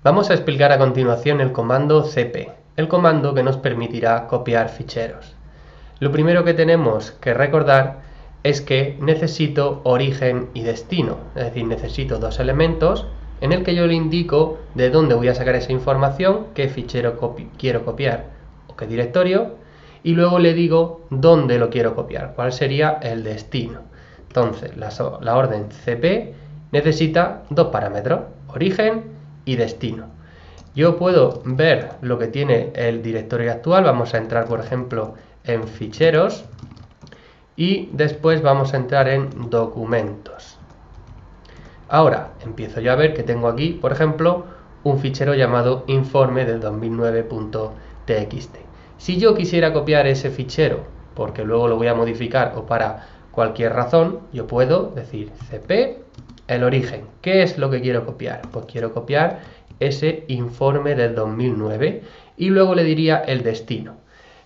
Vamos a explicar a continuación el comando cp, el comando que nos permitirá copiar ficheros. Lo primero que tenemos que recordar es que necesito origen y destino, es decir, necesito dos elementos en el que yo le indico de dónde voy a sacar esa información, qué fichero quiero copiar o qué directorio, y luego le digo dónde lo quiero copiar, cuál sería el destino. Entonces, la orden cp necesita dos parámetros, origen y destino. Yo puedo ver lo que tiene el directorio actual. Vamos a entrar, por ejemplo, en ficheros y después vamos a entrar en documentos. Ahora empiezo yo a ver que tengo aquí, por ejemplo, un fichero llamado informe del 2009.txt. Si yo quisiera copiar ese fichero, porque luego lo voy a modificar o para cualquier razón, yo puedo decir cp el origen. ¿Qué es lo que quiero copiar? Pues quiero copiar ese informe del 2009 y luego le diría el destino.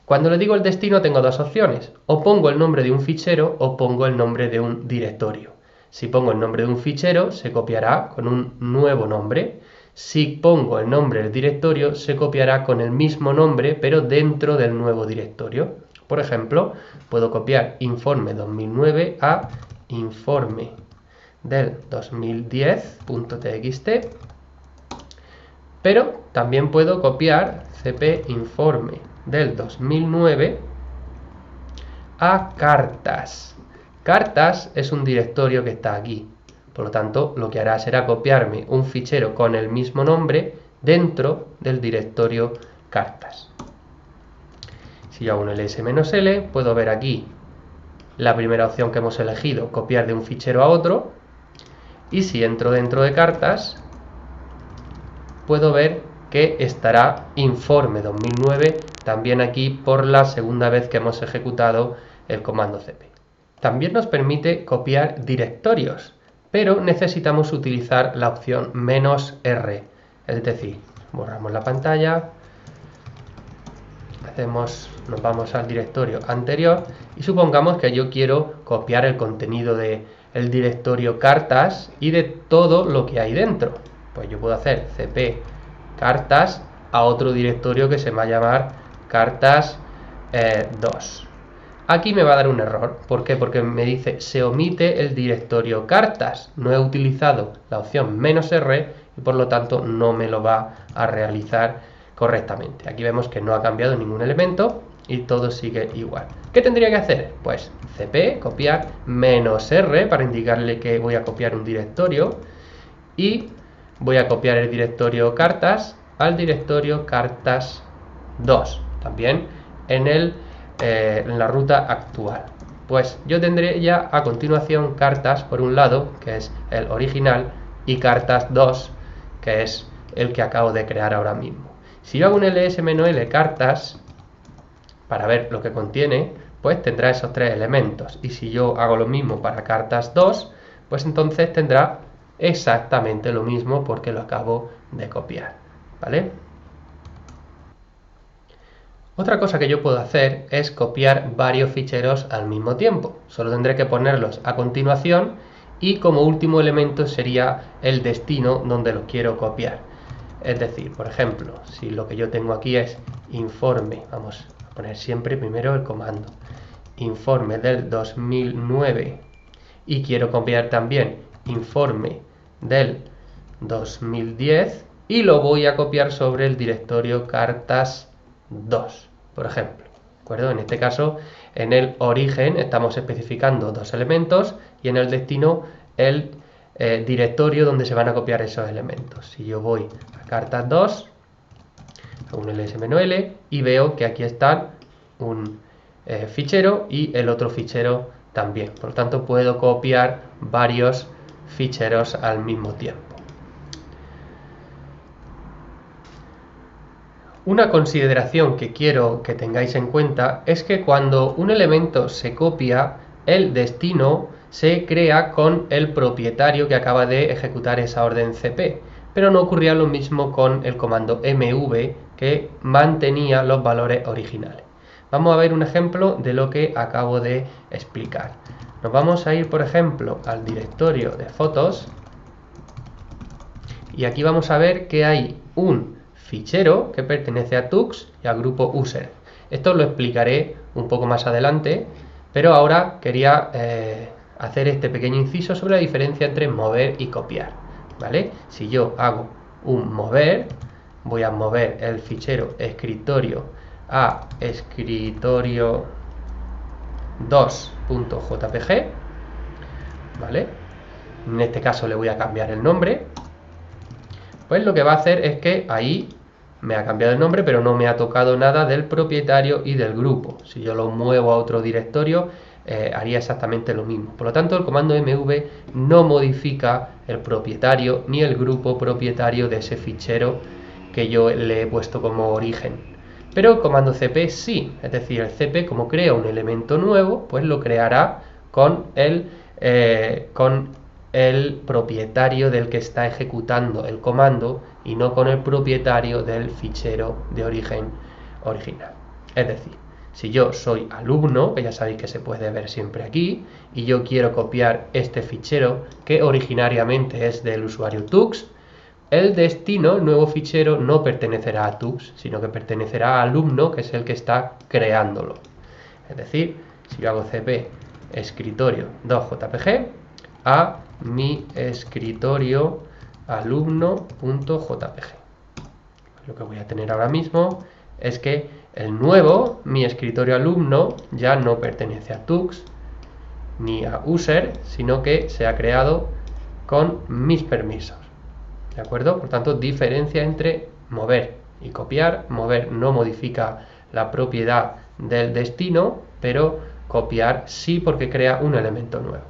Cuando le digo el destino tengo dos opciones, o pongo el nombre de un fichero o pongo el nombre de un directorio. Si pongo el nombre de un fichero se copiará con un nuevo nombre. Si pongo el nombre del directorio se copiará con el mismo nombre pero dentro del nuevo directorio. Por ejemplo, puedo copiar informe 2009 a informe del 2010.txt, pero también puedo copiar cp informe del 2009 a cartas. Cartas es un directorio que está aquí, por lo tanto lo que hará será copiarme un fichero con el mismo nombre dentro del directorio cartas. Si yo hago un ls-l, puedo ver aquí la primera opción que hemos elegido, copiar de un fichero a otro, y si entro dentro de cartas, puedo ver que estará informe 2009 también aquí por la segunda vez que hemos ejecutado el comando cp. También nos permite copiar directorios, pero necesitamos utilizar la opción "-r", es decir, borramos la pantalla, nos vamos al directorio anterior y supongamos que yo quiero copiar el contenido del directorio cartas y de todo lo que hay dentro. Pues yo puedo hacer cp cartas a otro directorio que se va a llamar cartas 2. Aquí me va a dar un error. ¿Por qué? Porque me dice se omite el directorio cartas. No he utilizado la opción "-r y por lo tanto no me lo va a realizar correctamente. Aquí vemos que no ha cambiado ningún elemento y todo sigue igual. ¿Qué tendría que hacer? Pues cp copiar "-r para indicarle que voy a copiar un directorio y voy a copiar el directorio cartas al directorio cartas 2, también en la ruta actual. Pues yo tendré ya a continuación cartas por un lado, que es el original, y cartas 2, que es el que acabo de crear ahora mismo. Si yo hago un ls-l cartas para ver lo que contiene, pues tendrá esos tres elementos. Y si yo hago lo mismo para cartas 2, pues entonces tendrá exactamente lo mismo porque lo acabo de copiar, ¿vale? Otra cosa que yo puedo hacer es copiar varios ficheros al mismo tiempo. Solo tendré que ponerlos a continuación y como último elemento sería el destino donde los quiero copiar. Es decir, por ejemplo, si lo que yo tengo aquí es informe, vamos a poner siempre primero el comando, informe del 2009 y quiero copiar también informe del 2010 y lo voy a copiar sobre el directorio cartas 2, por ejemplo. ¿De acuerdo? En este caso, en el origen estamos especificando dos elementos y en el destino el directorio donde se van a copiar esos elementos. Si yo voy a cartas 2, hago un ls-l y veo que aquí está un fichero y el otro fichero también. Por lo tanto, puedo copiar varios ficheros al mismo tiempo. Una consideración que quiero que tengáis en cuenta es que cuando un elemento se copia, el destino se crea con el propietario que acaba de ejecutar esa orden cp, pero no ocurría lo mismo con el comando mv que mantenía los valores originales. Vamos a ver un ejemplo de lo que acabo de explicar. Nos vamos a ir, por ejemplo, al directorio de fotos Y aquí vamos a ver que hay un fichero que pertenece a Tux y al grupo user. Esto lo explicaré un poco más adelante, pero ahora quería hacer este pequeño inciso sobre la diferencia entre mover y copiar, ¿vale? Si yo hago un mover, voy a mover el fichero escritorio a escritorio2.jpg, ¿vale? En este caso le voy a cambiar el nombre. Pues lo que va a hacer es que ahí me ha cambiado el nombre, pero no me ha tocado nada del propietario y del grupo. Si yo lo muevo a otro directorio, haría exactamente lo mismo. Por lo tanto, el comando mv no modifica el propietario ni el grupo propietario de ese fichero que yo le he puesto como origen. Pero el comando cp sí, es decir, el cp, como crea un elemento nuevo, pues lo creará con el propietario del que está ejecutando el comando y no con el propietario del fichero de origen original. Es decir, si yo soy alumno, que ya sabéis que se puede ver siempre aquí, y yo quiero copiar este fichero que originariamente es del usuario Tux, el destino, el nuevo fichero, no pertenecerá a Tux, sino que pertenecerá a alumno, que es el que está creándolo. Es decir, si yo hago cp escritorio 2jpg a mi escritorio alumno.jpg, lo que voy a tener ahora mismo es que el nuevo, mi escritorio alumno, ya no pertenece a Tux ni a user, sino que se ha creado con mis permisos. ¿De acuerdo? Por tanto, diferencia entre mover y copiar. Mover no modifica la propiedad del destino, pero copiar sí, porque crea un elemento nuevo.